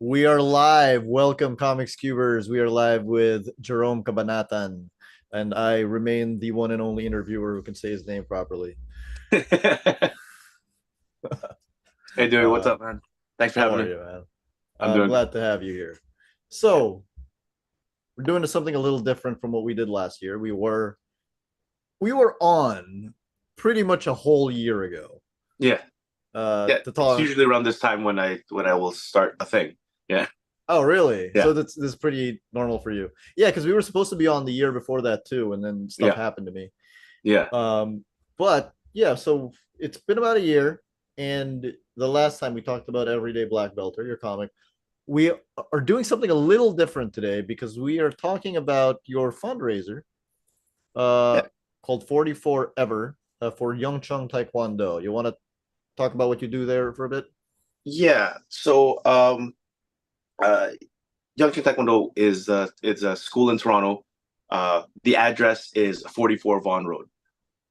We are live. Welcome, Comics Cubers. We are live with Jerome Cabanatan, and I remain the one and only interviewer who can say his name properly. Hey, Duy, what's Uh, up, man? Thanks for how having are me. you, man? I'm I'm doing good. glad to have you here. So, we're doing something a little different from what we did last year. We were on pretty much a whole year ago Yeah, yeah. to It's talk. usually around this time when I will start a thing. Yeah, Oh, really? yeah, So this is pretty normal for you. Yeah, because we were supposed to be on the year before that too, and then stuff yeah, happened to me. yeah, But yeah, so it's been about a year, and the last time we talked about Everyday Black Belter, your comic, we are doing something a little different today because we are talking about your fundraiser, uh, yeah, called 44 Ever, for Young Chung Taekwondo. You want to talk about what you do there for a bit? yeah. Uh, Yangcheng Taekwondo is a school in Toronto. The address is 44 Vaughan Road,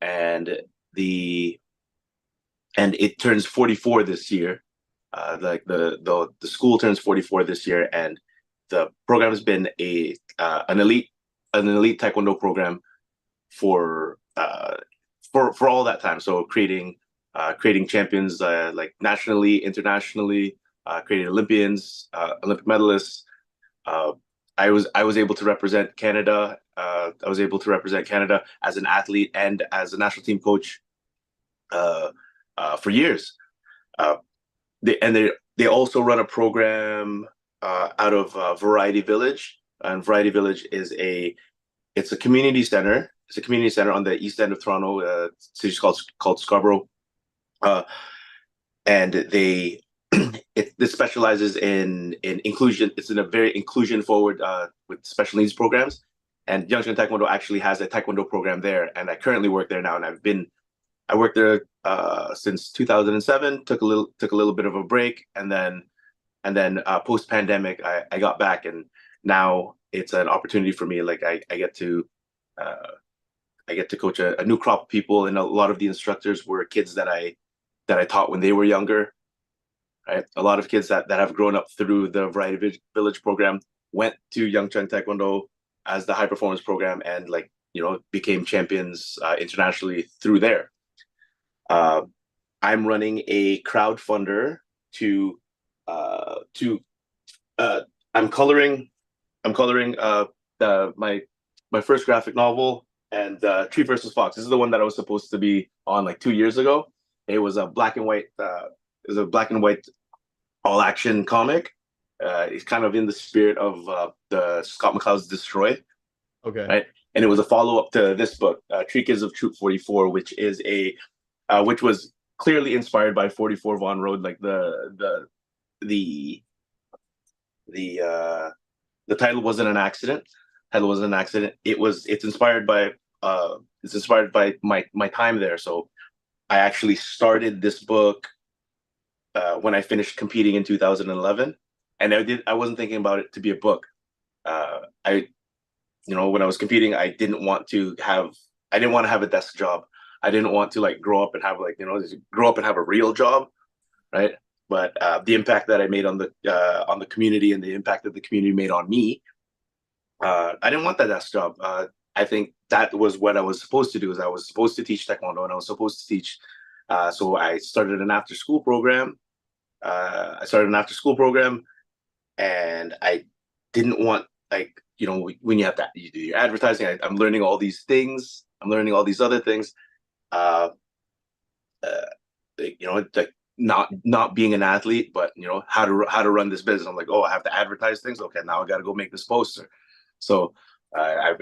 and the and it turns 44 this year. Like the school turns 44 this year, and the program has been a an elite taekwondo program for for all that time. So creating champions like nationally, internationally, creating Olympians, Olympic medalists. Uh, I was able to represent Canada. I was able to represent Canada as an athlete and as a national team coach uh, for years. Uh, they also run a program out of Variety Village, and Variety Village is a it's a community center. It's a community center on the east end of Toronto. City's called Scarborough, uh, and it specializes in inclusion. It's in a very inclusion forward with special needs programs. And Youngstown Taekwondo actually has a Taekwondo program there, and I currently work there now. And I worked there since 2007. Took a little bit of a break, and then post pandemic, I got back, and now it's an opportunity for me. Like uh, I get to coach a new crop of people, and a lot of the instructors were kids that I taught when they were younger. Right, a lot of kids that have grown up through the Variety Village program went to Youngchun Taekwondo as the high performance program, and became champions internationally through there. Uh, I'm running a crowdfunder to uh, I'm coloring I'm coloring the my first graphic novel, and Tree versus Fox. This is the one that I was supposed to be on like 2 years ago. It was a black and white. It was a black and white all action comic. It's kind of in the spirit of the Scott McCloud's Destroy, Okay. right? And it was a follow up to this book, Tree Kids of Troop 44, which was clearly inspired by 44 Vaughan Road, like the the the title wasn't an accident. Title wasn't an accident. It's inspired by my time there. So I actually started this book when I finished competing in 2011, and I wasn't thinking about it to be a book. I when I was competing, I didn't want to have a desk job. I didn't want to like grow up and have a real job, right? But the impact that I made on the community, and the impact that the community made on me, I didn't want that desk job. I think that was what I was supposed to do. Is I was supposed to teach taekwondo, and I was supposed to teach. So I started an after school program. And I didn't want, like, when you do your advertising. I'm learning all these things. I'm learning all these other things. Uh, uh, like not being an athlete, but how to run this business. I'm like, oh, I have to advertise things. Okay, now I got to go make this poster. So I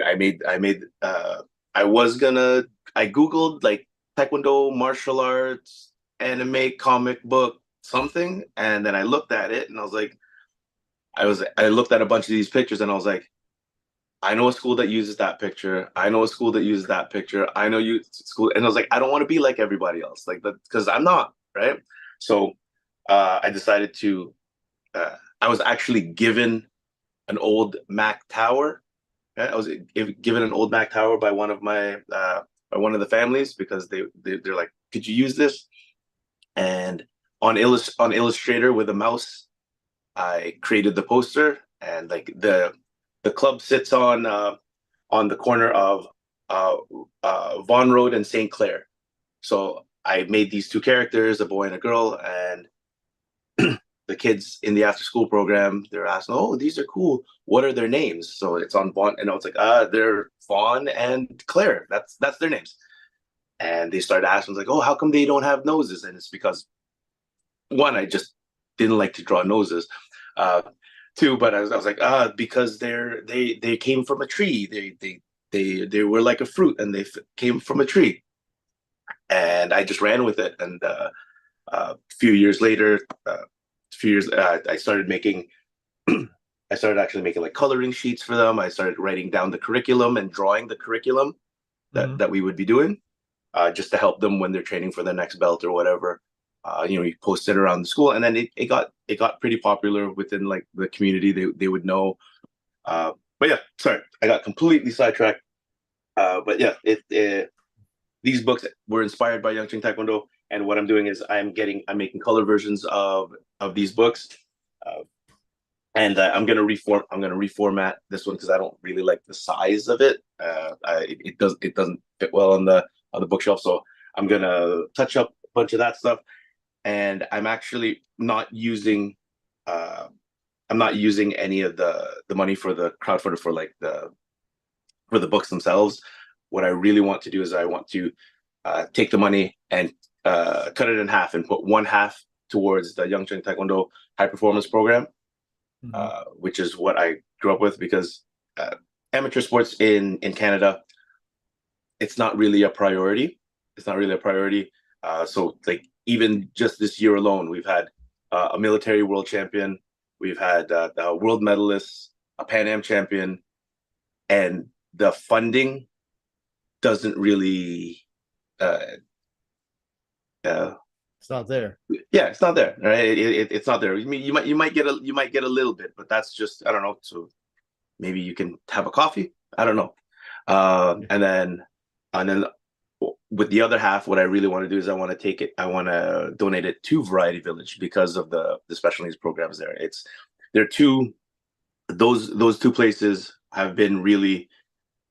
was gonna. I googled like taekwondo, martial arts, anime, comic book, something, and then I looked at it, and I looked at a bunch of these pictures, and I was like, I know a school that uses that picture. I know a school that uses that picture. I know you school, and I was like, I don't want to be like everybody else, like that, because I'm not, right. So I decided to. I was actually given an old Mac Tower. Right? I was given an old Mac Tower by one of the families, because they're like, could you use this? And on Illustrator with a mouse, I created the poster, and like the club sits on the corner of uh, Vaughan Road and St. Clair. So I made these two characters, a boy and a girl, and the kids in the after school program, they're asking, "Oh, these are cool. What are their names?" So it's on Vaughn, and I was like, they're Vaughn and Claire. That's their names." And they started asking, like, "Oh, how come they don't have noses?" And it's because one, I just didn't like to draw noses. Uh, two, but I was like, because they came from a tree. They were like a fruit, and came from a tree. And I just ran with it. And a few years later, I started making. I started actually making like coloring sheets for them. I started writing down the curriculum and drawing the curriculum Mhm. that we would be doing, just to help them when they're training for the next belt or whatever. You post it around the school, and then it got pretty popular within like the community. They would know. But yeah, sorry, I got completely sidetracked. But yeah, these books were inspired by Yangcheng Taekwondo, and what I'm doing is I'm making color versions of these books, uh, and I'm gonna reformat this one because I don't really like the size of it. It doesn't fit well on the bookshelf, so I'm gonna touch up a bunch of that stuff. And uh, I'm not using any of the money for the crowdfunder for the books themselves. What I really want to do is I want to take the money and cut it in half and put one half towards the Yangcheng Taekwondo High Performance Program, Mhm. which is what I grew up with because uh, amateur sports in Canada, it's not really a priority. It's not really a priority. So like even just this year alone, we've had a military world champion, we've had a world medalist, a Pan Am champion, and the funding doesn't really uh, uh, It's not there. yeah, it's not there, right? It's not there. I mean, you might get a little bit, but that's just I don't know. So maybe you can have a coffee. I don't know. Yeah. And then with the other half, what I really want to do is I want to donate it to Variety Village because of the special needs programs there. They're two those two places have been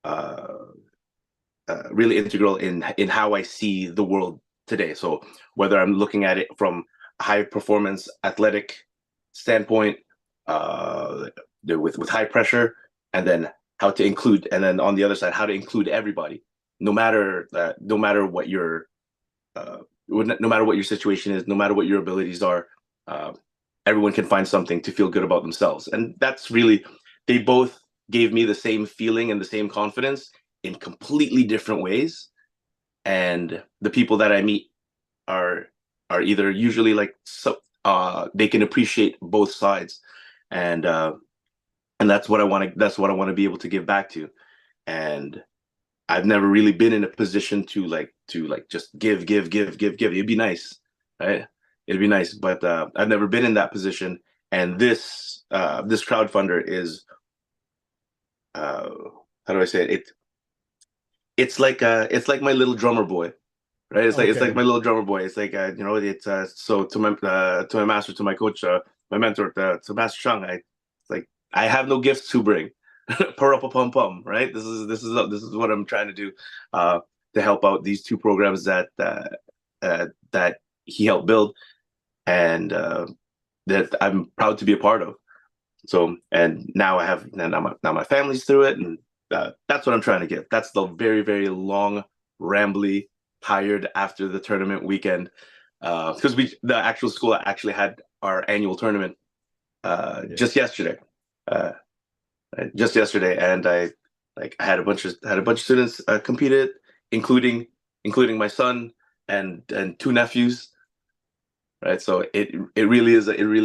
uh, really integral in how I see the world today. So whether I'm looking at it from a high performance athletic standpoint, uh, with high pressure, and then how to include, and then on the other side, how to include everybody, no matter what your uh, no matter what your situation is, no matter what your abilities are, uh, everyone can find something to feel good about themselves, and that's really they both gave me the same feeling and the same confidence in completely different ways. And the people that I meet are are either usually like they can appreciate both sides, and that's what I want to be able to give back to. And I've never really been in a position to just give. It'd be nice, right? It'd be nice, but I've never been in that position. And this crowdfunder is uh, how do I say it? It's like my little drummer boy, right? It's like Okay. my little drummer boy. It's like it's so to my master, to my coach, my mentor, to Master Chung. It's like I have no gifts to bring. Parappa pum pum, right? This is what I'm trying to do, uh, to help out these two programs that he helped build, and that I'm proud to be a part of. So, and now my family's through it, and that's what I'm trying to give. That's the very very long, rambly, tired after the tournament weekend, because the actual school actually had our annual tournament uh, Yeah. just yesterday, uh, and I had a bunch of students competed, including my son and two nephews, right? So it really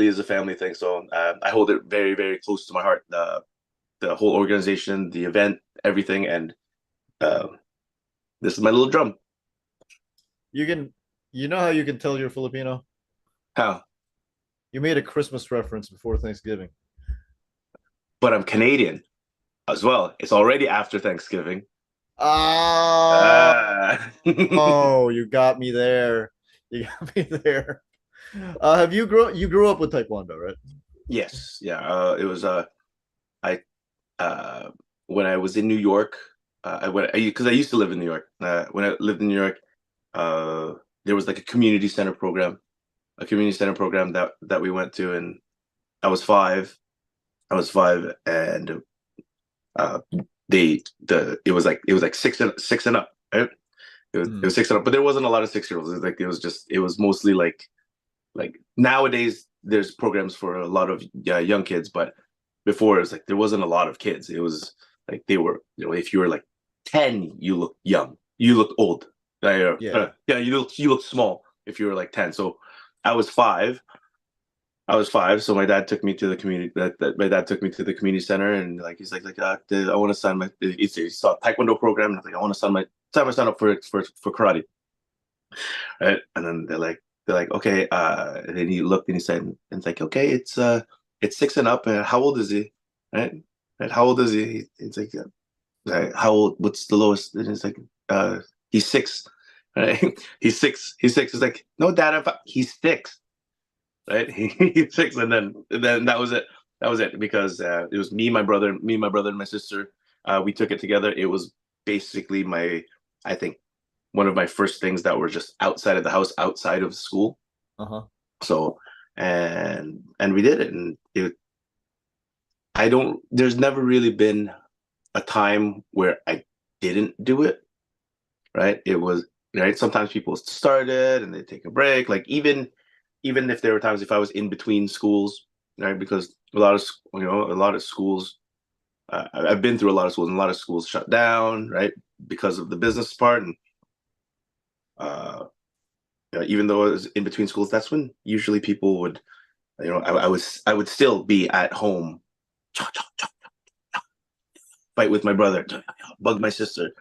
is a family thing. So I hold it very very close to my heart. The whole organization, the event, everything, and uh, this is my little drum. You can, you know how you can tell you're Filipino? How? You made a Christmas reference before Thanksgiving. But I'm Canadian as well. It's already after Thanksgiving. Ah, Ah. oh, you got me there. You got me there. You grew up with Taekwondo, right? Yes, yeah. It was I uh when I was in New York, I went because I used to live in New York. When I lived in New York, uh, there was like a community center program that we went to, and I was five. I was five, and uh, it was like six and up, right? It Hmm. was 6 and up, but there wasn't a lot of 6 year olds. It was mostly like nowadays there's programs for a lot of young kids, but before it was like there wasn't a lot of kids. It was like they were, if you were like 10, you look young, you look old. Yeah. Yeah, you look small if you were like 10. So I was five. I was five, so my dad took me to the community. My dad took me to the community center, and like he's like I want to sign my. He saw a taekwondo program, and I was like, I want to sign my son up for karate, right? And then they're like, okay. And then he looked and he said, and it's like, okay, it's six and up. And how old is he? Right? And how old is he? It's like how old? What's the lowest? And it's like, he's six. Right? He's six. He's six. It's like, no, dad, he's six. Right? He's six, and then that was it. That was it because it was my brother, and my sister. We took it together. It was basically I think, one of my first things that were just outside of the house, outside of school. Uh-huh. So, and we did it, and I don't. There's never really been a time where I didn't do it. Right? It was right. Sometimes people started and they take a break. Like even if there were times if I was in between schools, right? Because a lot of schools. I've been through a lot of schools, and a lot of schools shut down, right? Because of the business part, and uh, even though I was in between schools, that's when usually people would, I would still be at home, fight with my brother, bug my sister,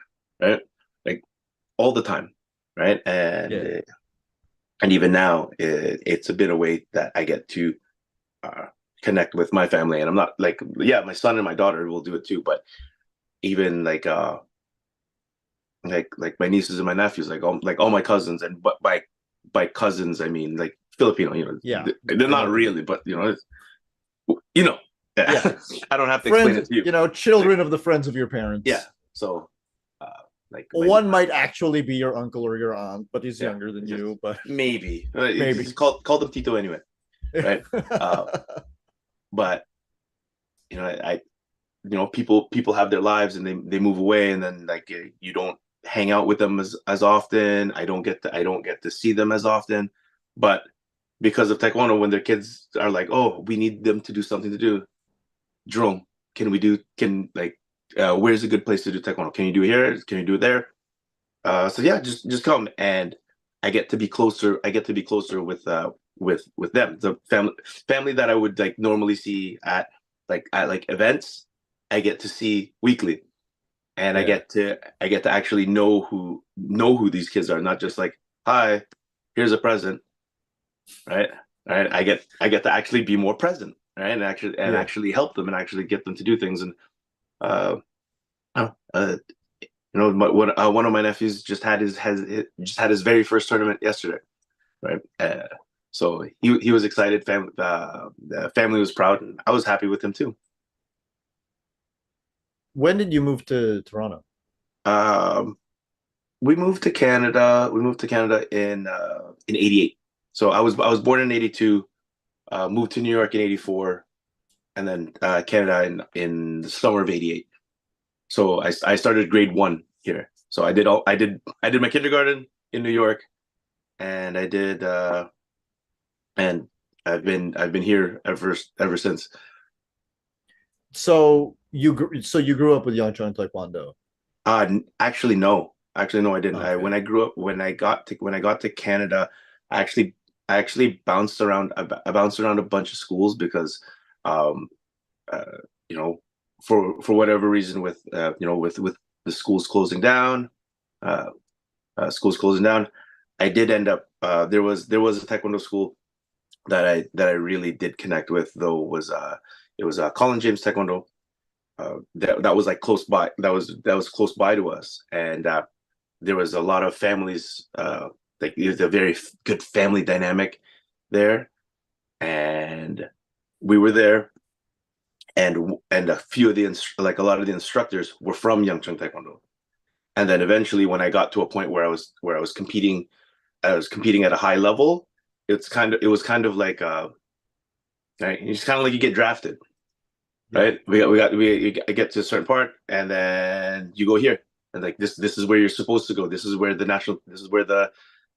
right? Like all the time, right? Yeah. And even now, it's a bit of way that I get to uh, connect with my family, and I'm not like, yeah, my son and my daughter will do it too, but even like my nieces and my nephews, like all my cousins, and but by cousins I mean like Filipino, Yeah. they're I know not what you mean. really, but you know, Yeah. yeah. I don't have to explain Friends, it to you. Like, children of the friends of your yeah. parents. So, uh, like One might actually be your uncle or your aunt, but he's yeah, younger than just you, but maybe you maybe. just call them Tito anyway, right? Uh, but I people have their lives and they move away, and then like you don't hang out with them as often. I don't get to see them as often, but because of taekwondo, when their kids are like, oh, we need them to do something to do, Jerome, can like where's a good place to do taekwondo? Can you do it here? Can you do it there? So yeah, just come, and I get to be closer with them, the family that I would like normally see at like events. I get to see weekly, and Yeah. I get to actually know who these kids are, not just like, hi, here's a present, right? Right. I get to actually be more present, right, and Yeah. actually help them and actually get them to do things. And uh, uh one of my nephews just had his very first tournament yesterday, right? So he was excited. The family was proud, and I was happy with him too. When did you move to Toronto? Um, we moved to Canada. We moved to Canada in '88. So I was born in '82. Moved to New York in '84, and then Canada in the summer of '88. So I started grade one here. So I did my kindergarten in New York, and and I've been here ever since. So you grew up with Yangchuan Taekwondo. Actually no, I didn't. I Okay. when I grew up when I got to Canada, I actually I actually bounced around. I bounced around a bunch of schools because, um, uh, you know, for whatever reason, with the uh, schools closing down, I did end up. There was a taekwondo school that I really did connect with, though, was it was Colin James Taekwondo. That was like close by. That was close by to us, and there was a lot of families. Like there's a very good family dynamic there, and we were there, and a few of the like a lot of the instructors were from Yeongcheon Taekwondo. And then eventually, when I got to a point where I was competing at a high level. It was kind of like right, it's kind of like you get drafted, Yeah. right? We get to a certain part, and then you go here, and like this is where you're supposed to go. This is where the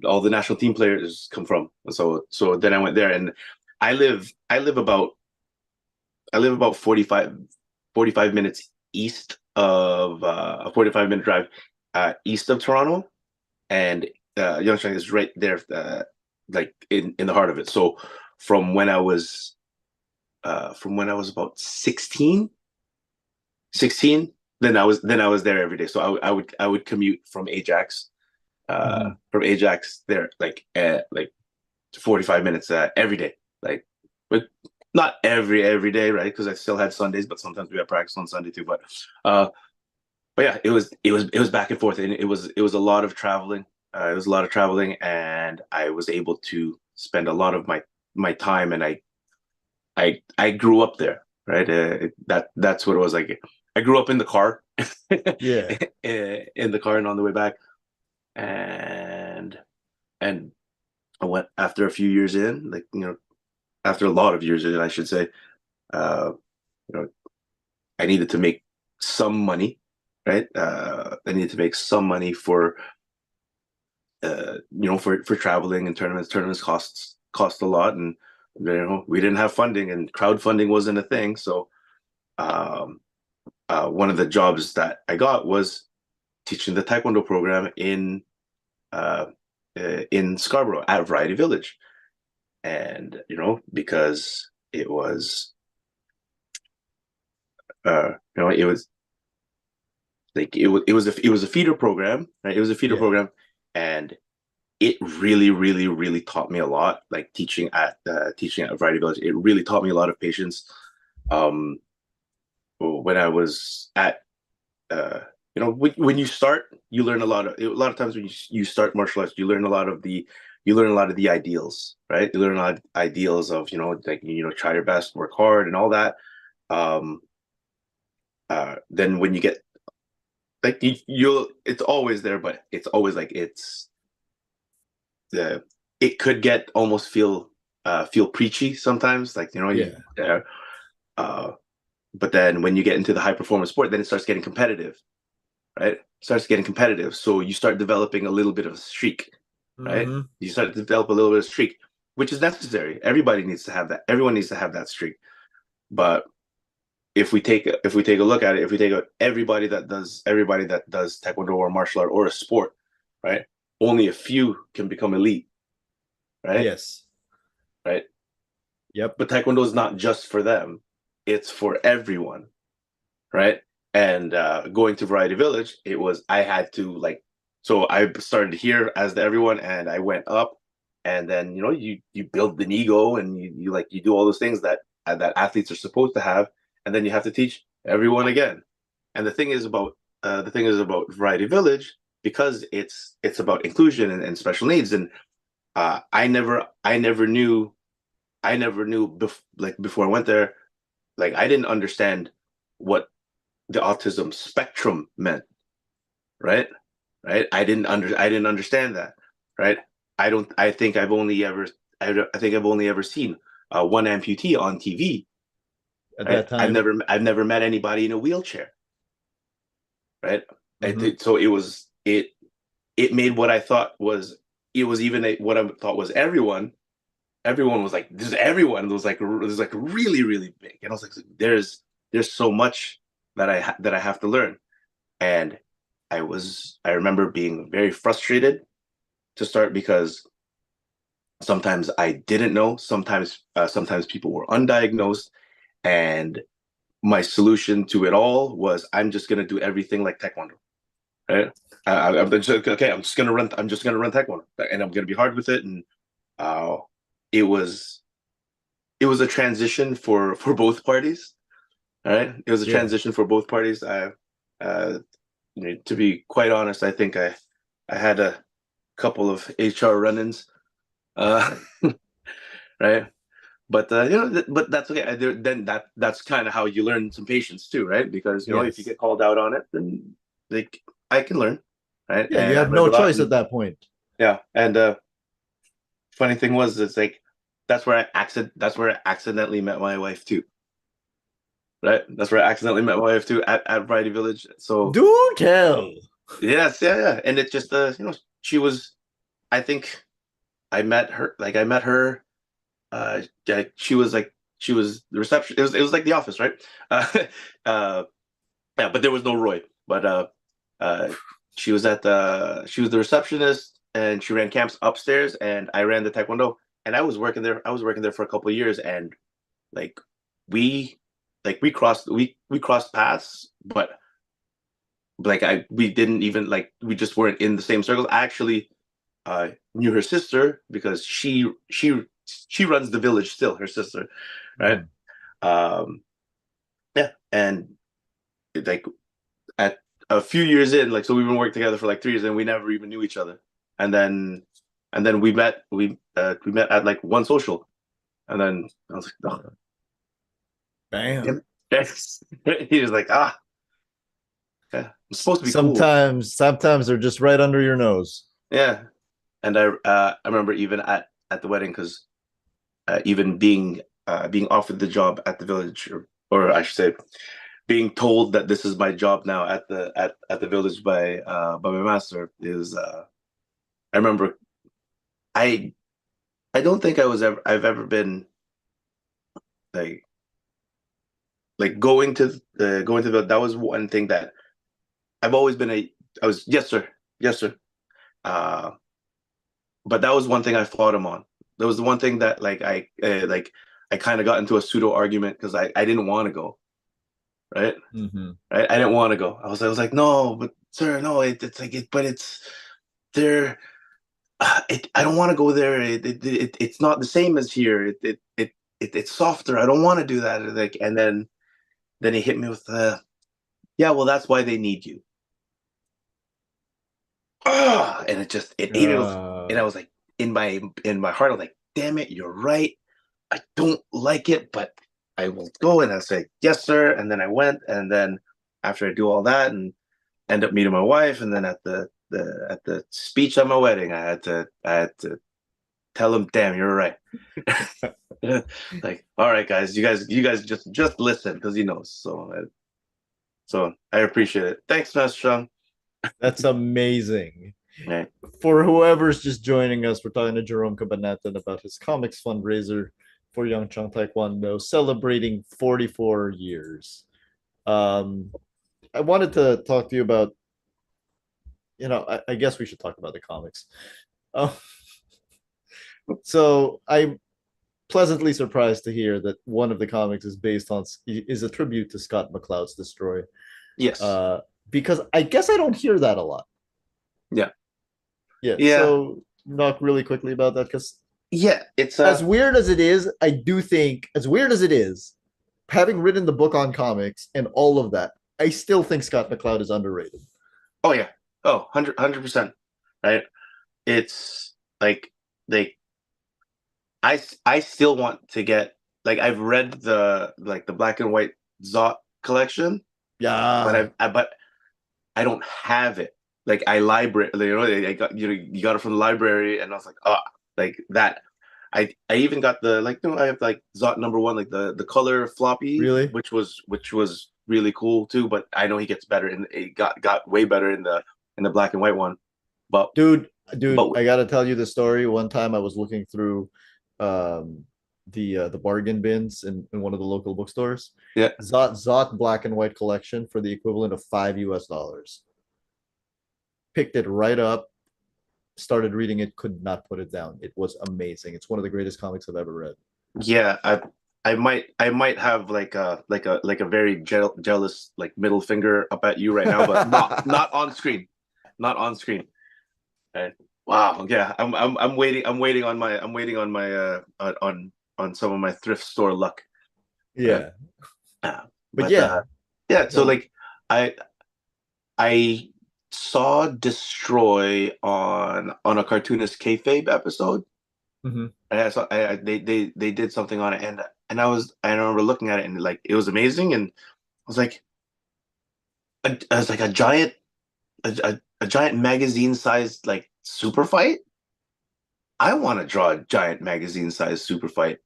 all the national team players come from. And so then I went there, and I live about I live about 45 minutes east of a 45-minute drive east of Toronto, and Yongchang is right there, like in the heart of it. So from when I was from when I was about 16, then I was there every day. So I would commute Mhm. from Ajax there like 45 minutes every day, like, but not every day, right? Because I still had Sundays, but sometimes we had practice on Sunday too. Uh, but yeah, it was back and forth, and it was a lot of traveling. It was a lot of traveling, and I was able to spend a lot of my time, and I grew up there, right? That's what it was like. I grew up in the car, Yeah. in the car, and on the way back, and and I went after a few years in, like, after a lot of years in, I should say. Uh, you know, I needed to make some money, right? I needed to make some money for for traveling and tournaments. Tournaments cost a lot, and we didn't have funding, and crowdfunding wasn't a thing. So um, one of the jobs that I got was teaching the Taekwondo program uh, in Scarborough at Variety Village, and because it was it was like it was a feeder program, right? It was a feeder Yeah. program, and it really, really, really taught me a lot. Like teaching at Variety Village, it really taught me a lot of patience. Um, when I was at when you start, you learn a lot of times when you start martial arts, you learn a lot of the ideals, right? You learn a lot of ideals of like try your best, work hard, and all that. Um, then when you get like you'll it's always there, but it's always like the it could get almost feel preachy sometimes, like Yeah. uh but then when you get into the high performance sport, then it starts getting competitive, right? It starts getting competitive, so you start developing a little bit of a streak, right? Hmm. You start to develop a little bit of streak, which is necessary. Everybody needs to have that. Everyone needs to have that streak. But if we take a look at it, if we take out everybody that does taekwondo or martial art or a sport, right? Only a few can become elite, right? Yes. Right. Yep. But taekwondo is not just for them; it's for everyone, right? And going to Variety Village, it was I had to like, so I started here as the everyone, and I went up, and then you build an ego, and you do all those things that athletes are supposed to have, and then you have to teach everyone again. And the thing is about Variety Village, because it's about inclusion and special needs, and I never knew like before I went there, like I didn't understand what the autism spectrum meant, right? Right? I didn't understand that, right? I don't I think I think I've only ever seen one amputee on TV, At right? that time. I've never met anybody in a wheelchair, right? Hmm. So it made what I thought was it was even what I thought was everyone was like this everyone was like really, really big, and I was like there's so much that I have to learn. And I remember being very frustrated to start, because sometimes I didn't know, sometimes people were undiagnosed, and my solution to it all was I'm just gonna do everything like taekwondo, right? I'm just, okay. I'm just gonna run taekwondo, and I'm gonna be hard with it. And uh, it was it was a transition for both parties. All right, it was a Yeah. transition for both parties. To be quite honest, I think I had a couple of HR run-ins, uh, right? But but that's okay. Then that's kind of how you learn some patience too, right? Because if you Yes. get called out on it, then like I can learn, right? Yeah, you And I have learned no a lot. choice And at that point. yeah, and funny thing was, it's like that's where I accidentally met my wife too, right? That's where I accidentally met my wife too at Variety Village. So Do tell. yes, yeah, yeah, and it just she was. I think I met her. Yeah, she was the reception. It was like The Office, right? Uh, uh, yeah, but there was no Roy. But uh, she was the receptionist, and she ran camps upstairs, and I ran the taekwondo, and I was working there. I was working there for a couple of years, and like we we crossed paths, but like we didn't even we just weren't in the same circles. I actually knew her sister because she runs the village still. Her sister, right? Mhm. Um, yeah, and like at a few years in, so we've been working together for like 3 years, and we never even knew each other. And then we met at like one social, and then I was like, oh, Bam. damn it. He was like, yeah, I'm supposed to be cool. Sometimes they're just right under your nose. Yeah, and I remember even at the wedding because even being offered the job at the village, or I should say, being told that this is my job now at the village by my master is I remember I I don't think I've ever been like going to the that was one thing that I've always been a I was yes sir, yes sir, uh but that was one thing I fought him on. That was the one thing that I kind of got into a pseudo argument because I didn't want to go, right. Hmm. Right, I didn't want to go. I was like, no, but sir, no, it's like it, but it's there. I don't want to go there. It's not the same as here. It's softer. I don't want to do that. Like, and then he hit me with yeah, well, that's why they need you. And it ate it with, and I was like, in my heart, I was like, damn it, you're right. I don't like it, but I will go. And I said, yes, sir. And then I went, and then after I do all that and end up meeting my wife, and then at the speech at my wedding, I had to tell him, damn, you're right. Like, all right, guys, you guys just listen because he knows. So I appreciate it. Thanks, Master Sean. That's amazing. Yeah. For whoever's just joining us, we're talking to Jerome Cabanatan about his comics fundraiser for Young Chang Taekwondo, celebrating 44 years. Um, I wanted to talk to you about, I guess we should talk about the comics. Oh, so I'm pleasantly surprised to hear that one of the comics is a tribute to Scott McCloud's Destroy. Yes. Uh, because I guess I don't hear that a lot. Yeah. Yeah. Yeah. So talk really quickly about that because Yeah. It's as weird as it is, I do think as weird as it is, having written the book on comics and all of that, I still think Scott McCloud is underrated. oh yeah. Oh, 100%. Right. It's like I still want to get I've read the black and white Zot collection, but Yeah. but I don't have it. Like I library, I got you got it from the library, and I was like, like that. I even got I have like Zot number one, like the color floppy, Really? which was really cool too. But I know he gets better, and it got way better in the black and white one. But Dude, but I gotta tell you the story. One time I was looking through um the bargain bins in one of the local bookstores. yeah, Zot black and white collection for the equivalent of $5. Picked it right up, started reading it, could not put it down. It was amazing. It's one of the greatest comics I've ever read. yeah, I might have like a very jealous middle finger up at you right now, but not on screen, not on screen. Right. Wow. Yeah. I'm waiting. I'm waiting on some of my thrift store luck. Right. Yeah. But But yeah, yeah. So no, I I saw Destroy on a cartoonist kayfabe episode, Hmm. They did something on it, and I remember looking at it and like it was amazing, and I was like I was like a giant magazine sized like super fight. I want to draw a giant magazine sized super fight,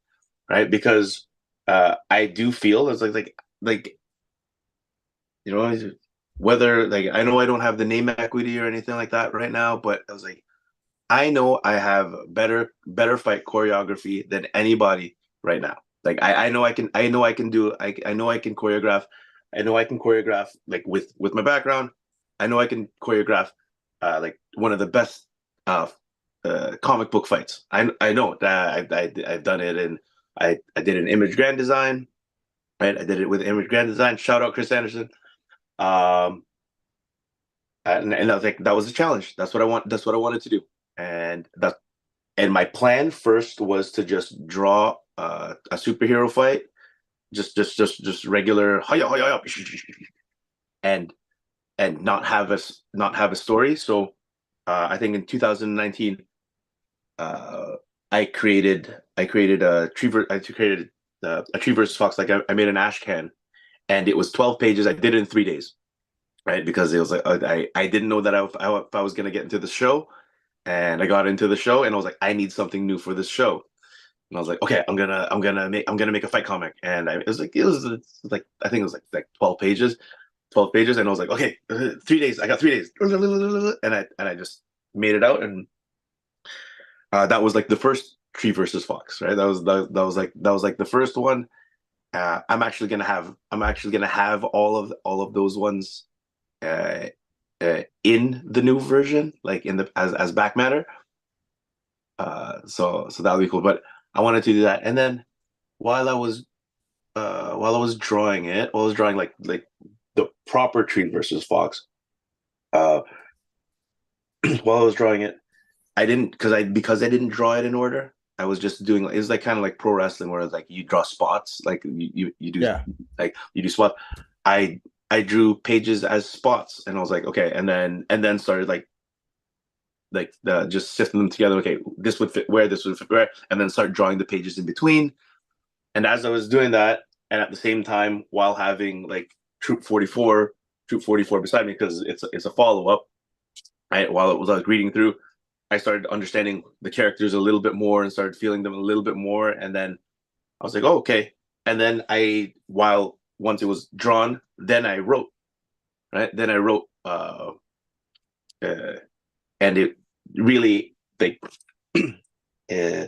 right? Because I do feel it's like you know whether like I know I don't have the name equity or anything like that right now, but I was like I know I have better fight choreography than anybody right now. Like I know I can do I know I can choreograph. I know I can choreograph like with my background. I know I can choreograph like one of the best uh, comic book fights. I know that I've done it and I did an image grand design, right? I did it with image grand design. Shout out Chris Anderson. Um, and I was like, that was a challenge. That's what I want. That's what I wanted to do. And that and my plan first was to just draw a superhero fight, just regular and not have a story. So I think in 2019, uh, I created a tree versus fox. Like I made an ash can, and it was 12 pages. I did it in 3 days, right? Because it was like I didn't know that if I was gonna get into the show, and I got into the show, and I was like, I need something new for this show. And I was like, okay, I'm gonna make a fight comic, and it was like I think it was like 12 pages, and I was like, okay, 3 days, I got 3 days, and I just made it out, and that was like the first Tree versus Fox, right? That was like the first one. I'm actually gonna have all of those ones uh, in the new version, like in the as back matter. So that would be cool. But I wanted to do that, and then while I was while I was drawing it, while I was drawing like the proper Tree versus Fox, uh, while I was drawing it, I didn't because I didn't draw it in order. I was just doing it was like kind of like pro wrestling where it's like you draw spots, like you do Yeah. like you do spot. I I drew pages as spots, and I was like, okay, and then started like the just sifting them together. Okay, this would fit where, this would fit where, and then start drawing the pages in between. And as I was doing that, and at the same time, while having like Troop 44, Troop 44 beside me, because it's a follow up. While I was reading through, I started understanding the characters a little bit more and started feeling them a little bit more. And then I was like, oh, okay. And then while once it was drawn, then I wrote, right? Then I wrote, uh, and it really like uh,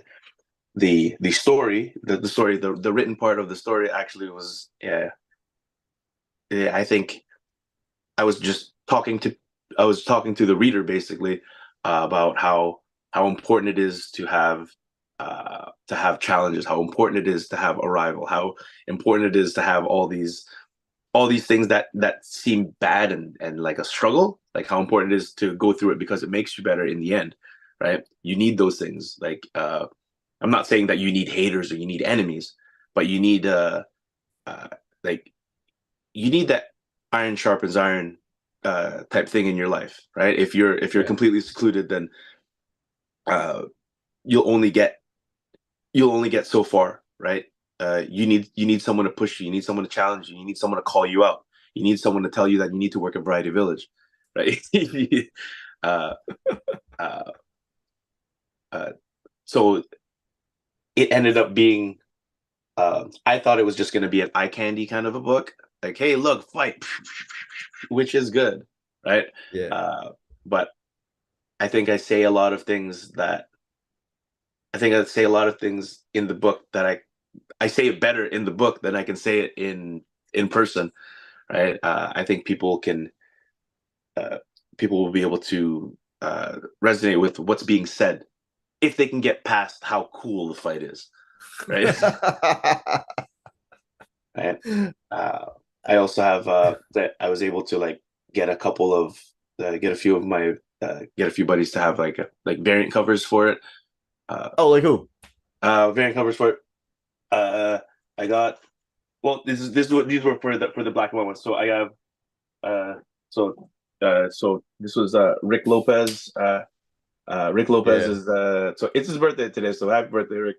the story, the story, the written part of the story actually was, I think I was just talking to I was talking to the reader basically about how important it is to have challenges, how important it is to have a rival, how important it is to have all these things that seem bad and like a struggle, like how important it is to go through it because it makes you better in the end, right? You need those things. Like I'm not saying that you need haters or you need enemies, but you need uh like you need that iron sharpens iron type thing in your life, right? If you're Yeah. completely secluded, then uh, you'll only get you'll only get so far, right? You need someone to push you. You need someone to challenge you. You need someone to call you out. You need someone to tell you that you need to work at Variety Village, right? uh, uh, uh, so it ended up being. I thought it was just going to be an eye candy kind of a book, like, hey, look, fight, which is good, right? Yeah. But I think I think I say a lot of things in the book that I say it better in the book than I can say it in person, right? I think uh, people will be able to resonate with what's being said if they can get past how cool the fight is, right? Right. Uh, I also have that I was able to like get a couple of get a few of my get a few buddies to have like variant covers for it. Uh, Oh, like who? Variant covers for it. Uh, I got well. This is what these were for the black and white ones. So I have uh, so so this was Rick Lopez. Rick Lopez Yeah. is so it's his birthday today. So happy birthday, Rick.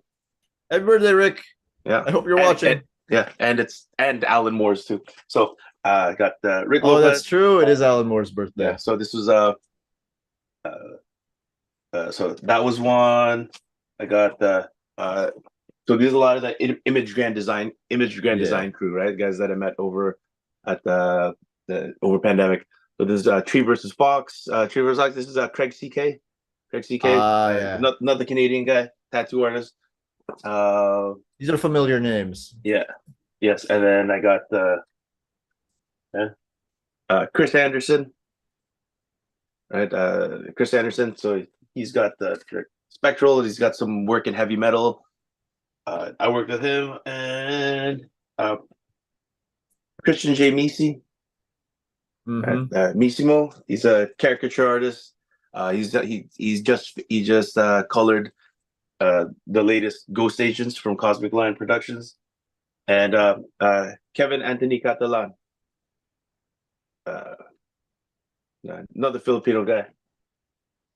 Happy birthday, Rick. Yeah, I hope you're and watching. yeah, and it's and Alan Moore's too. So I got Rick Oh, Lopez. that's true. It is Alan Moore's Yeah, birthday. so this was uh, so that was one. I got so there's a lot of the image grand Yeah. design crew, right? Guys that I met over at the over pandemic. So there's Tree versus Fox. Tree versus Fox. This is Craig CK. Craig CK. Ah, yeah. Not the Canadian guy, tattoo artist. Uh, These are familiar names. yeah, yes. And then I got yeah, Chris Anderson, right? Chris Anderson. So he's got the Spectral. He's got some work in heavy metal. I worked with him and uh, Christian J. Misi, Mm-hmm. Misimo. He's a caricature artist. He just colored the latest Ghost Agents from Cosmic Line Productions, and Kevin Anthony Catalan, uh, another Filipino guy.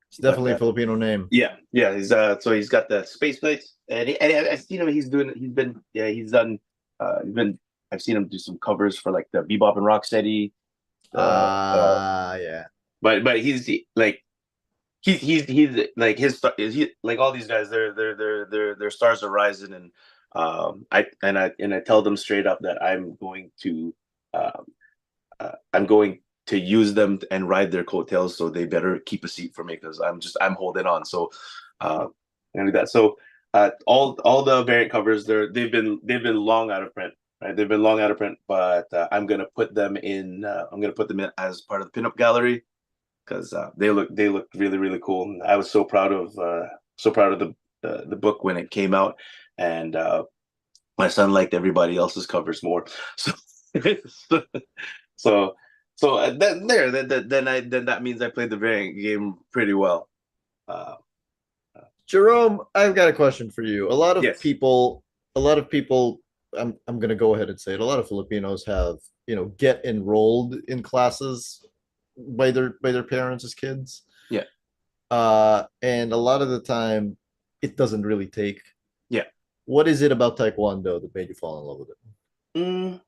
It's But definitely a Filipino name. yeah, he's so he's got the space plates, and I've seen him. He's been. I've seen him do some covers for like the Bebop and Rocksteady. Ah, yeah. But he's like he like all these guys. Their stars are rising, and I tell them straight up that um, I'm going to use them and ride their coattails, so they better keep a seat for me because I'm holding on. So uh, and that. So all the variant covers they've been long out of print. Right, they've been long out of print, but I'm gonna put them in. I'm gonna put them in as part of the pinup gallery because they look really really cool. And I was so proud of the book when it came out, and my son liked everybody else's covers more. So so then that means I played the variant game pretty well. Uh, Jerome, I've got a question for you. yes, A lot of people, I'm gonna go ahead and say it. A lot of Filipinos have, get enrolled in classes by their parents as kids. yeah, And a lot of the time it doesn't really take. yeah. What is it about Taekwondo that made you fall in love with it? Mm,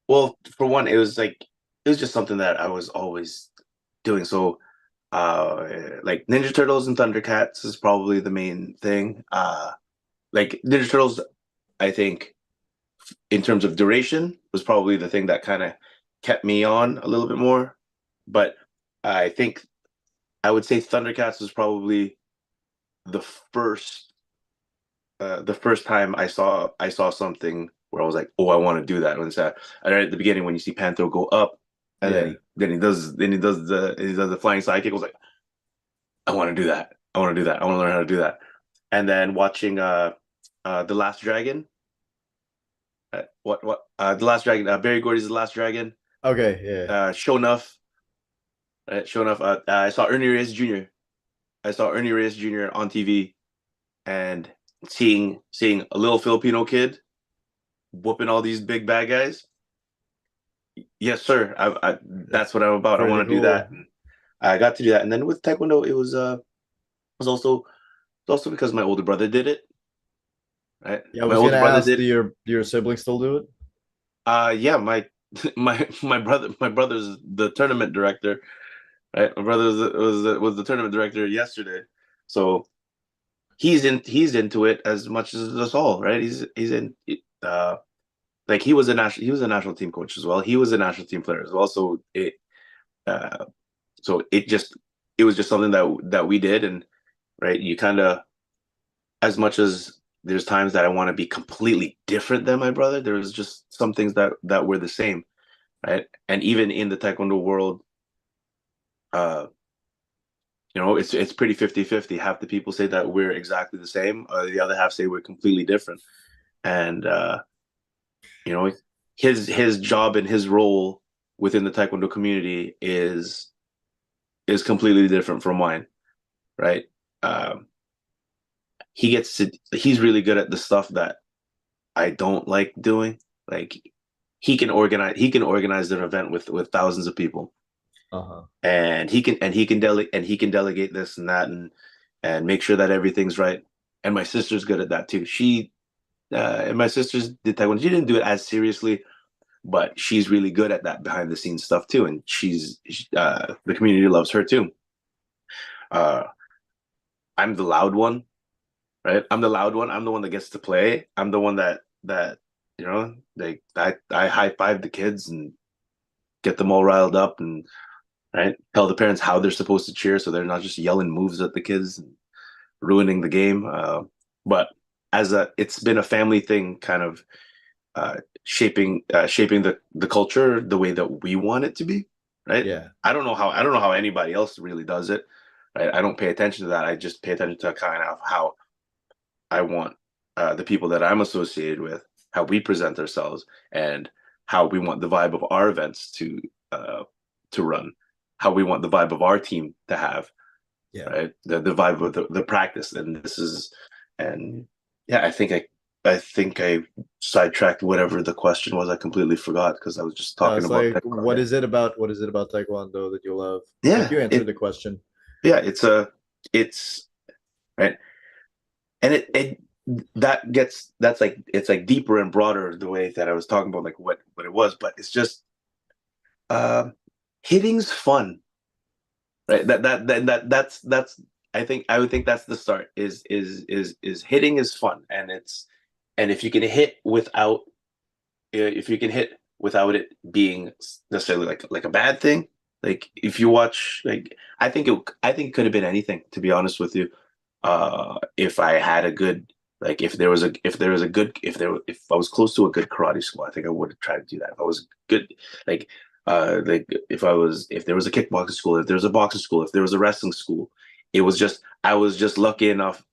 well, for one, it was just something that I was always doing. So like Ninja Turtles and Thundercats is probably the main thing. Like Ninja Turtles, I think in terms of duration was probably the thing that kind of kept me on a little bit more. But I think I would say Thundercats was probably the first the first time I saw something where I was like, oh, I want to do that. When it's right at the beginning when you see Panther go up, and Yeah. he does the flying sidekick. I was like, I want to do that. I want to do that. I want to learn how to do that. And then watching the Last Dragon. What the Last Dragon? Barry Gordy's The Last Dragon. Okay, yeah. Show enough. Show enough. I saw Ernie Reyes Jr. I saw Ernie Reyes Jr. on TV, and seeing a little Filipino kid whooping all these big bad guys. Yes, sir. That's what I'm about. I Pretty want to do that. cool. And I got to do that, and then with Taekwondo, it was also because my older brother did it. Right, Yeah, I my was gonna older brother ask, did. do your siblings still do it? Yeah, my brother's the tournament director. Right, my brother was the tournament director yesterday, so he's into it as much as us all. Right, he's in. Like he was a national team coach as well. He was a national team player as well. Uh, so it was just something that we did, and right, you kind of as much as there's times that I want to be completely different than my brother, there's just some things that were the same, right? And even in the Taekwondo world, uh, it's pretty 50-50. Half the people say that we're exactly the same, the other half say we're completely different. And you know, his job and his role within the Taekwondo community is completely different from mine, right? Um, he's really good at the stuff that I don't like doing. Like he can organize an event with thousands of people, Uh-huh. and he can delegate this and that, and make sure that everything's right. And my sister's good at that too. And my sister's did taekwondo. She didn't do it as seriously, but she's really good at that behind the scenes stuff too. And the community loves her too. Uh, I'm the loud one, right? I'm the loud one. I'm the one that gets to play. I'm the one that like I high five the kids and get them all riled up, and right, tell the parents how they're supposed to cheer so they're not just yelling moves at the kids and ruining the game. But it's been a family thing, kind of shaping the culture the way that we want it to be. Right. Yeah. I don't know how anybody else really does it. Right? I don't pay attention to that. I just pay attention to kind of how I want the people that I'm associated with, how we present ourselves, and how we want the vibe of our events to run, how we want the vibe of our team to have, Yeah. right? The vibe of the practice, and and yeah, I think I sidetracked whatever the question was. I completely forgot because I was just No, talking it's about like, taekwondo. what is it about Taekwondo that you love? But Yeah, you answered the question. yeah, it's right, and it that's like it's like deeper and broader the way that I was talking about like what it was, but it's just um hitting's fun, right? That's I would think that's the start. Is hitting is fun, and if you can hit without if you can hit without it being necessarily like a bad thing, like if you watch like I think it could have been anything, to be honest with you. If I had a good like if I was close to a good karate school, I think I would have tried to do that. If I was good, like if there was a kickboxing school, if there was a boxing school, if there was a wrestling school, I was just lucky enough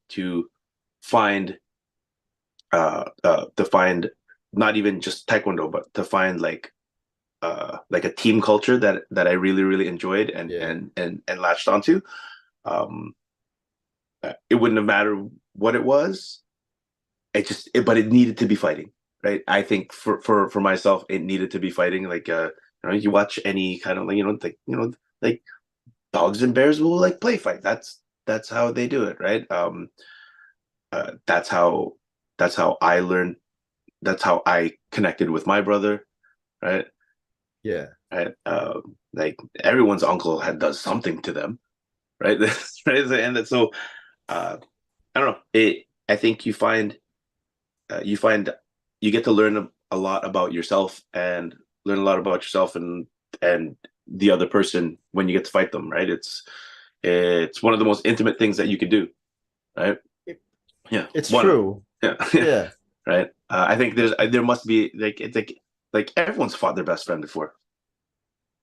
find to find not even just taekwondo, but to find like a team culture that I really really enjoyed Yeah. and latched onto. Um, it wouldn't have mattered what it was. But it needed to be fighting, right? I think for myself, it needed to be fighting. Like you watch any kind of like like dogs and bears will like play fight. That's how they do it, right? Uh, that's how that's how I learned. That's how I connected with my brother, right? Yeah. Right. Like everyone's uncle had does something to them, right? Right. And so I don't know. I think you find you get to learn a lot about yourself and learn a lot about yourself and the other person when you get to fight them, right? It's one of the most intimate things that you could do, right? It- Yeah, it's one of true. yeah, yeah, Yeah. right. I think there must be like it's like everyone's fought their best friend before,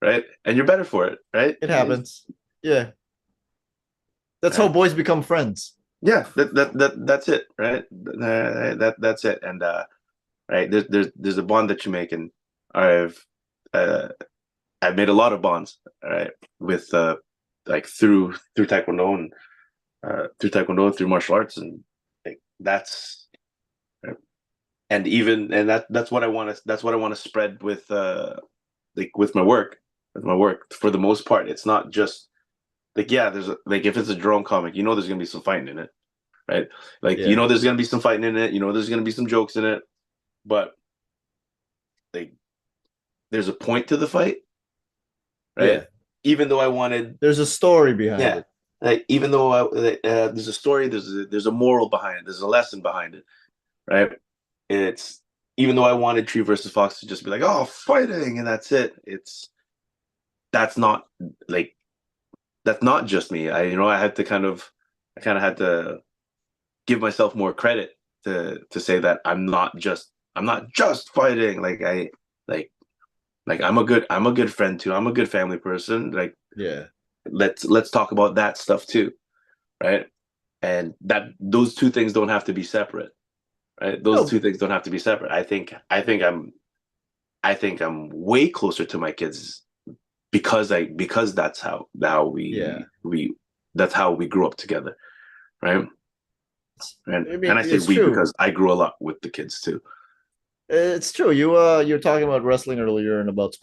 right? And you're better for it, right? It happens. Yeah. That's how Right. boys become friends. Yeah, that's it, right? That's it. And right, there's a bond that you make, and I've uh, I've made a lot of bonds, right, with like through taekwondo and through martial arts, and like that's and that's what I want to spread with like with my work for the most part. It's not just like yeah, like if it's a Jerome comic, there's gonna be some fighting in it, right? Like Yeah. there's gonna be some fighting in it, there's gonna be some jokes in it, but like there's a point to the fight, right? Yeah. Even though I wanted, There's a story behind yeah, it. like even though there's a story, there's a moral behind it, there's a lesson behind it, right? It's even though I wanted Tree versus Fox to just be like, oh, fighting, and that's it. That's not like that's not just me. I kind of had to give myself more credit to say that I'm not just fighting. Like I'm a good friend too. I'm a good family person. Like Yeah. let's talk about that stuff too, right? And that those two things don't have to be separate, right? Those No. two things don't have to be separate. I think I'm way closer to my kids because that's how Yeah. we that's how we grew up together, right? I And mean, I say it's we true. because I grew a lot with the kids too. It's true. You're talking about wrestling earlier and about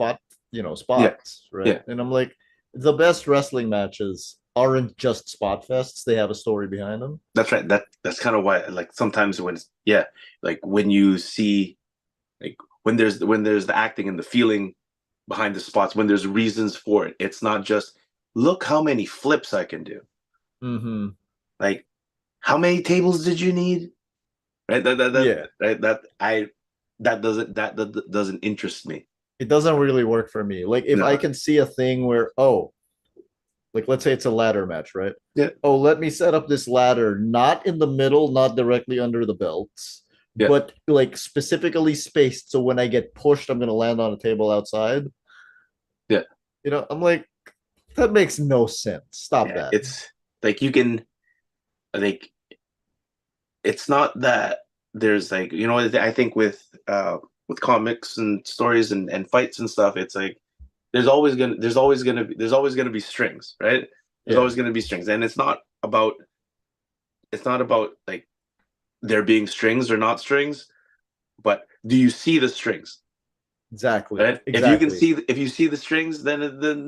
Yeah, spots, right? yeah, And I'm like, the best wrestling matches aren't just spot fests; they have a story behind them. That's right. That's kind of why, like, sometimes when it's, yeah, like when you see, like, when there's the acting and the feeling behind the spots, when there's reasons for it, it's not just look how many flips I can do. Mm-hmm. Like, how many tables did you need? Right. Yeah, Right. That doesn't interest me. it doesn't really work for me. Like if I No. can see a thing where, oh, like let's say it's a ladder match, right? Yeah. Oh, let me set up this ladder not in the middle, not directly under the belts, Yeah. but like specifically spaced so when I get pushed, I'm gonna land on a table outside. Yeah. I'm like, that makes no sense. Stop Yeah. that. It's like you can, like, it's not that there's, like, I think with comics and stories and fights and stuff, it's like there's always gonna be strings, right? There's Yeah, always gonna be strings, and it's not about like there being strings or not strings, but do you see the strings? exactly. Right? Exactly. If you see the strings, then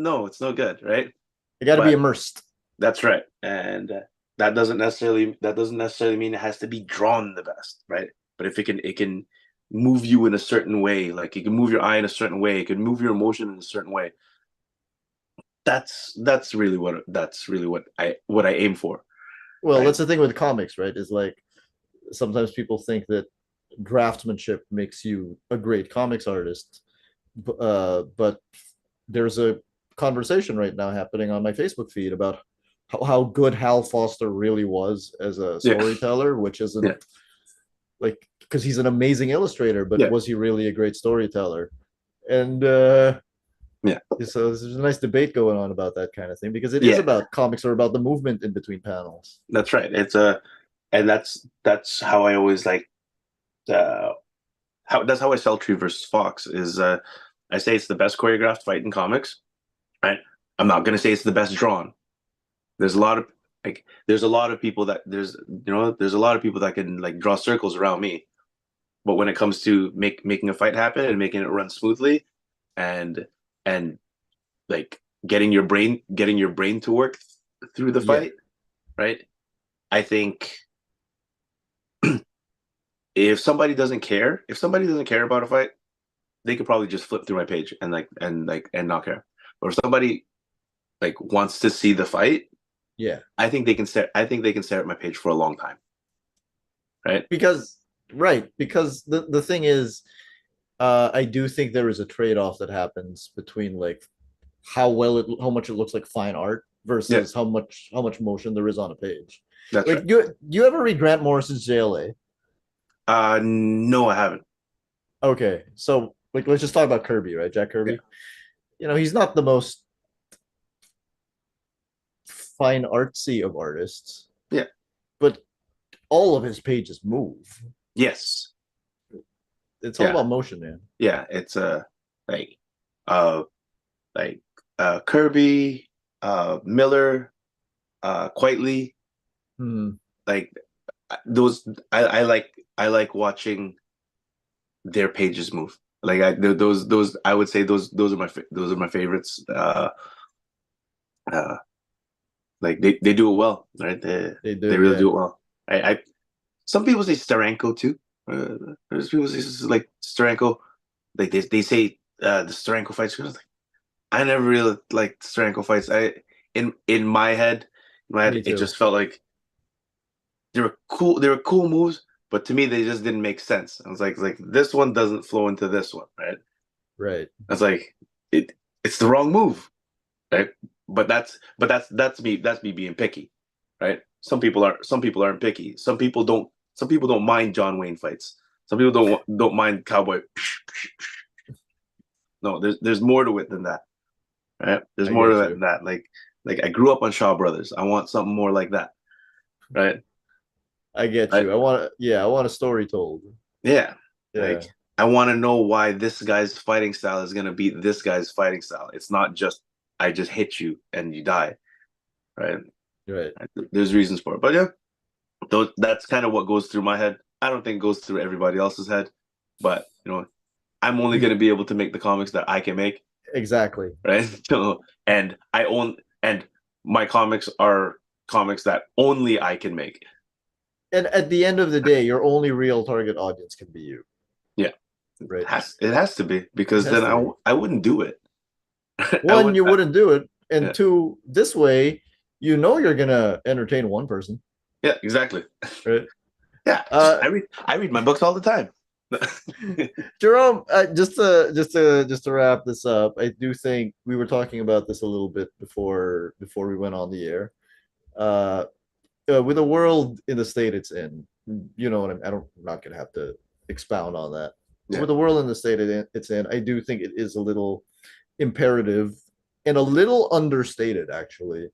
no, it's no good, right? You got to be But immersed. that's right, and that doesn't necessarily mean it has to be drawn the best, right? But if it can move you in a certain way, like it can move your eye in a certain way, it can move your emotion in a certain way. That's really what I aim for, Well, right? that's the thing with comics, right? Is like sometimes people think that draftsmanship makes you a great comics artist, but there's a conversation right now happening on my Facebook feed about how good Hal Foster really was as a Yeah, storyteller, which isn't yeah, like because he's an amazing illustrator, but yeah, was he really a great storyteller? And yeah, so there's a nice debate going on about that kind of thing because it is yeah. about comics are about the movement in between panels. That's right. And that's how I always like uh, how that's how I sell Tree versus Fox is I say it's the best choreographed fight in comics, right? I'm not gonna say it's the best drawn. There's a lot of there's a lot of people that there's a lot of people that can like draw circles around me, but when it comes to making a fight happen and making it run smoothly, and and like getting your brain to work through the Yeah, fight, right? I think if somebody doesn't care about a fight, they could probably just flip through my page and not care. But if somebody like wants to see the fight, yeah. I think they can stare at my page for a long time, right? Because because the thing is, I do think there is a trade-off that happens between like how much it looks like fine art Yeah, versus how much motion there is on a page. that's Like right. you ever read Grant Morrison's JLA? No, I haven't. Okay, so like let's just talk about Kirby, right? Jack Yeah, Kirby. He's not the most fine artsy of artists, yeah, but all of his pages move. yes, It's all yeah, about motion, man. yeah. It's like uh like Kirby, Miller, Quietly, Hmm. like those. I like watching their pages move. Like those I would say those are my favorites. Uh, like they do it well, right? They They do, really yeah. do it well. I some people say Steranko too. There's people say like Steranko, like they say the Steranko fights. Like, I never really liked Steranko fights. In my head, Me it too. just felt like they were cool. They were cool moves, but to me they just didn't make sense. I was like this one doesn't flow into this one, right? Right. I was like it's the wrong move, right? That's me being picky, right? Some people aren't picky. Some people don't mind John Wayne fights. Some people don't mind cowboy. No, there's more to it than that, right? There's I more get to it you. than that. Like I grew up on Shaw Brothers. I want something more like that, right? I get I, you. I want a story told. yeah, like Yeah. I want to know why this guy's fighting style is gonna beat this guy's fighting style. It's not just I just hit you and you die, right? Right. There's reasons for it, but yeah, that's kind of what goes through my head. I don't think it goes through everybody else's head, but I'm only going to be able to make the comics that I can make. exactly. right? So, and I own and my comics are comics that only I can make. And at the end of the day, your only real target audience can be you, Yeah, right? it has to be It because has then to be. I wouldn't do it. I One, would you wouldn't do it, and yeah two, this way, you know you're gonna entertain one person, yeah exactly right? yeah. Just Uh, I read my books all the time. Jerome, just to wrap this up, I do think we were talking about this a little bit before we went on the air. Uh, with the world in the state it's in, you know what I don't, I'm not gonna have to expound on that. But Yeah, with the world in the state it's in, I do think it is a little imperative and a little understated, actually,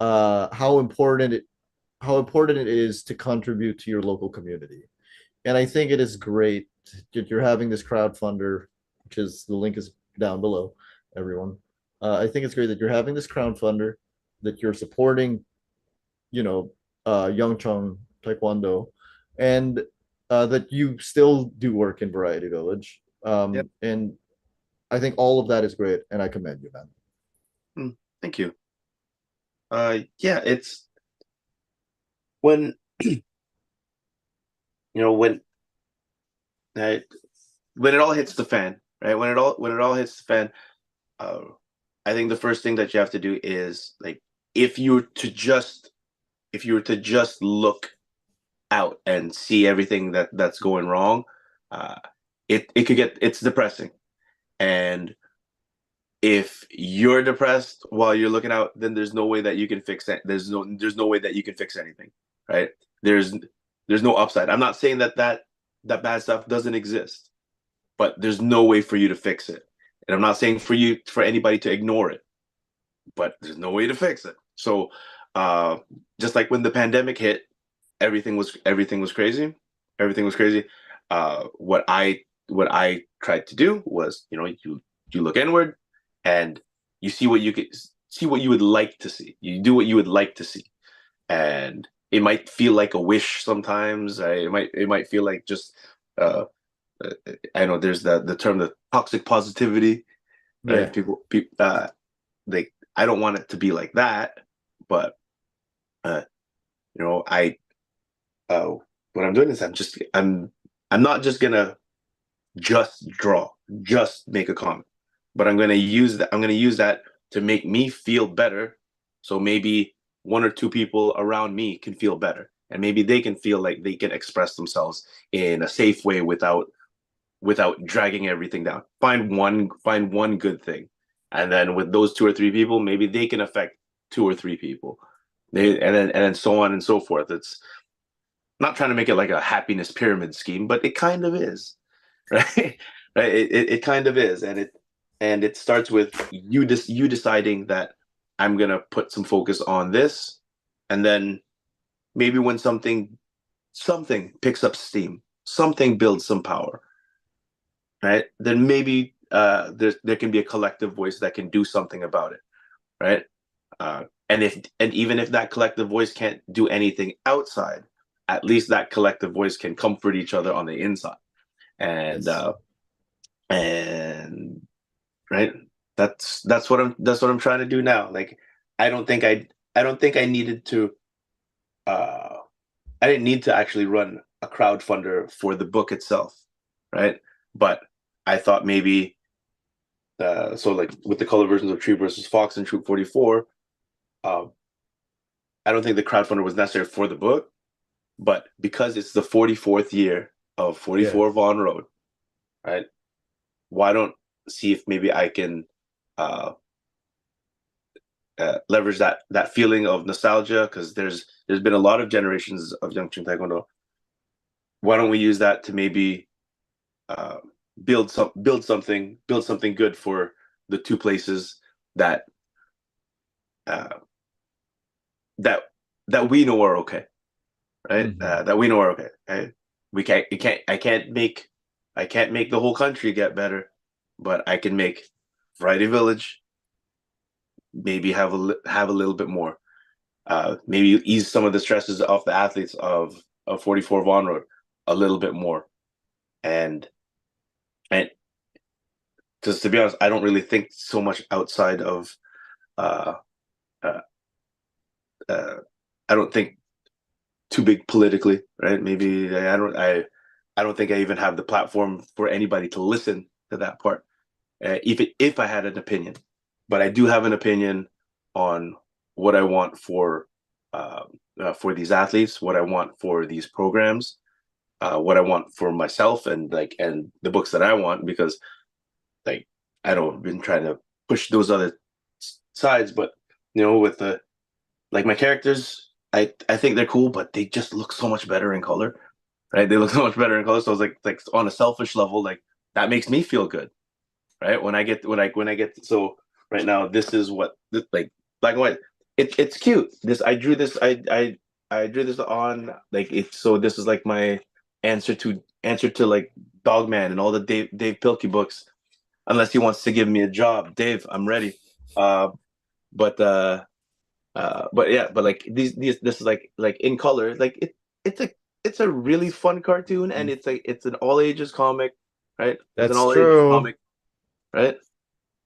how important it is to contribute to your local community. And I think it is great that you're having this crowdfunder, which is the link is down below, everyone. I think it's great that you're having this crowdfunder, that you're supporting, you know, Young Chung Taekwondo, and that you still do work in Variety Village. yep. And I think all of that is great, and I commend you, man. Thank you. Yeah, it's when you know uh, when it all hits the fan, right? When it all hits the fan, uh, I think the first thing that you have to do is like if you were to just if you were to just look out and see everything that's going wrong, uh, it could get it's depressing. And if you're depressed while you're looking out, then there's no way that you can fix it. There's no way that you can fix anything, right? There's there's no upside. I'm not saying that bad stuff doesn't exist, but there's no way for you to fix it. And I'm not saying for anybody to ignore it, but there's no way to fix it. So uh just like when the pandemic hit, everything was crazy. Everything was crazy. What I tried to do was, you look inward and you see what you could see what you would like to see. You do what you would like to see. And it might feel like a wish sometimes. It might feel like just uh I know there's the term the toxic positivity, right? Yeah. People like I don't want it to be like that, but uh I uh what I'm doing is I'm not just gonna just draw, just make a comic, but I'm gonna use that to make me feel better. So maybe one or two people around me can feel better, and maybe they can feel like they can express themselves in a safe way without dragging everything down. Find one good thing, and then with those two or three people, maybe they can affect two or three people. And then so on and so forth. It's not trying to make it like a happiness pyramid scheme, but it kind of is, right? Right? It kind of is, and it starts with you deciding that I'm gonna put some focus on this, and then maybe when something picks up steam, something builds some power, right? Then maybe there can be a collective voice that can do something about it, right? And even if that collective voice can't do anything outside, at least that collective voice can comfort each other on the inside. And Yes. and right, that's what I'm trying to do now. Like I don't think I needed to uh, I didn't need to actually run a crowdfunder for the book itself, right? But I thought maybe so like with the color versions of Tree versus Fox and Troop 44, uh, I don't think the crowdfunder was necessary for the book, but because it's the 44th year of Yeah. 44 Vaughn Road, right? Why don't see if maybe I can uh, leverage that feeling of nostalgia because there's been a lot of generations of Young Ching Taekwondo. Why don't we use that to maybe uh, build something good for the two places that uh, that that we know are okay, right? Hmm. That we know are okay. Right? We can't, it can't, I can't make the whole country get better, but I can make Variety Village maybe have a little bit more. Maybe ease some of the stresses off the athletes of 44 Vaughn Road a little bit more, and and because to be honest, I don't really think so much outside of uh, uh, uh, I don't think too big politically, right? Maybe I don't think I even have the platform for anybody to listen to that part. If I had an opinion, but I do have an opinion on what I want for these athletes, what I want for these programs, what I want for myself, and the books that I want, because like I don't been trying to push those other sides, but with the like my characters, I think they're cool, but they just look so much better in color, right? They look so much better in color. So I was like on a selfish level, like that makes me feel good, right? When I get so right now, this is what like black and white. It's cute. This I drew this I drew this on like it's so this is like my answer to like Dogman and all the Dave Pilkey books. Unless he wants to give me a job, Dave, I'm ready. Uh, but but yeah, but like these this is like in color, like it's a it's a really fun cartoon, and it's an all ages comic, right? It's an That's all ages true. comic, right?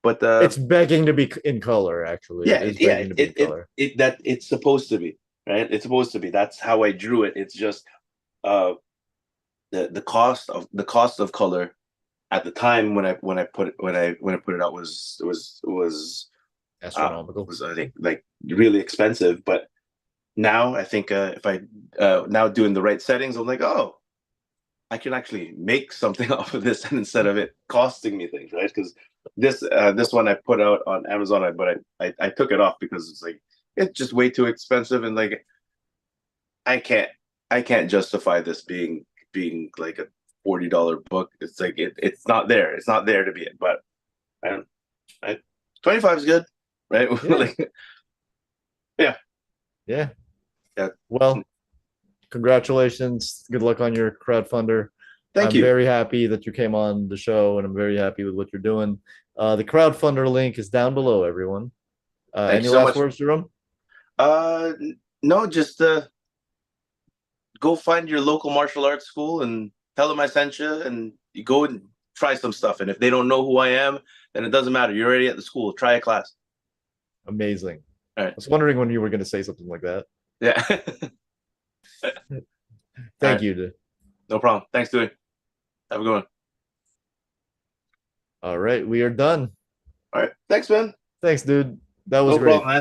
But It's begging to be in color, actually. It yeah, is yeah, begging to be in color. that it's supposed to be, right? It's supposed to be. That's how I drew it. It's just uh the cost of color at the time when I put it out uh Astronomical. was I think like really expensive. But now I think if I now doing the right settings, I'm like, oh, I can actually make something off of this, and instead of it costing me things, right? Because this one I put out on Amazon, but I took it off because it's like it's just way too expensive, and like I can't I can't justify this being like a $40 book. It's like it's not there. It's not there to be it. But I don't. 25 is good, right? Yeah. Like yeah, Yeah. yeah. Well, congratulations. Good luck on your crowdfunder. Thank I'm you. very happy that you came on the show, and I'm very happy with what you're doing. The crowdfunder link is down below, everyone. Thank you Any so last much. words, Jerome? Uh, no, just go find your local martial arts school and tell them I sent you, and you go and try some stuff. And if they don't know who I am, then it doesn't matter. You're already at the school. Try a class. Amazing. All I right. was wondering when you were going to say something like that. Yeah. All Thank right. you. Dude. No problem. Thanks, Dewey. Have a good one. All right. We are done. All right. Thanks, man. Thanks, dude. That was No great. problem, man.